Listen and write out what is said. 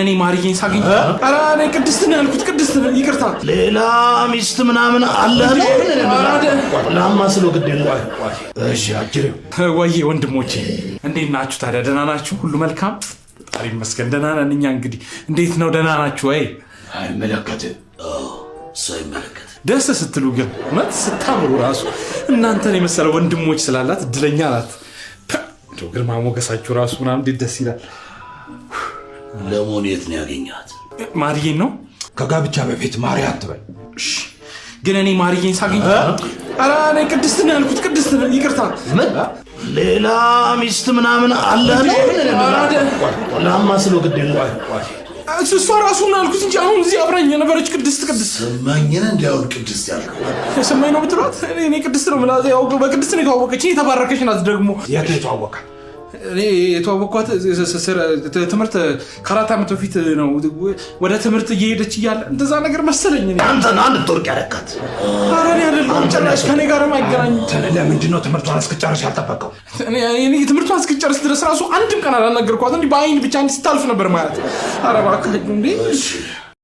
እኔ ማርዬን ሳገኝ አራ እኔ ቅድስት ነኝ ያልኩት ቅድስት ነኝ ይቅርታ ሌላ ሚስት ምናምን አለ ነው ለማስሎ ግዴለ እሺ አጅሬው ወይ ወንድሞቼ እንዴት ናችሁ ታዲያ ደህና ናችሁ ሁሉ መልካም ጣሪ መስገን ደህና ነን እኛ እንግዲህ እንዴት ነው ደህና ናችሁ ወይ አይመለከት ሳይመለከት ደስ ስትሉ ግን ማለት ስታምሩ ራሱ እናንተን የመሰለ ወንድሞች ስላላት እድለኛ ናት እንደው ግርማ ሞገሳችሁ ራሱ ምናምን እንዴት ደስ ይላል ለሞን የት ነው ያገኛት ማርዬን ነው ከጋብቻ በፊት ማርያ አትበል ግን እኔ ማርዬን ሳገኝ አራ እኔ ቅድስት ነኝ ያልኩት ቅድስት ነኝ ይቅርታ ሌላ ሚስት ምናምን አለ ነው ለማስሎ ግዴለ እሷ ራሱን አልኩት እንጂ አሁን እዚህ አብራኝ የነበረች ቅድስት ሰማኝን እንዲያውል ቅድስት ያልከው ሰማኝ ነው ብትሏት እኔ ቅድስት ነው ማለት ያው በቅድስት ነው የተዋወቀች የተባረከች ናት ደግሞ የት የተዋወቀ እኔ የተዋወቅኳት ትምህርት ከ4 ዓመት በፊት ነው ወደ ትምህርት እየሄደች እያለ እንደዛ ነገር መሰለኝ እኔ አንተና እንድትወርቅ ያረካት አረ እኔ አይደለም ጭራሽ ከኔ ጋር ማይገናኝ ለምንድን ነው ትምህርቷን እስክጨርስ ያልጠበቀው እኔ ትምህርቷን እስክጨርስ ድረስ ራሱ አንድም ቀን አላናገርኳት እንዴ በአይን ብቻ እንዲህ ስታልፍ ነበር ማለት አረ እባክህ እንዴ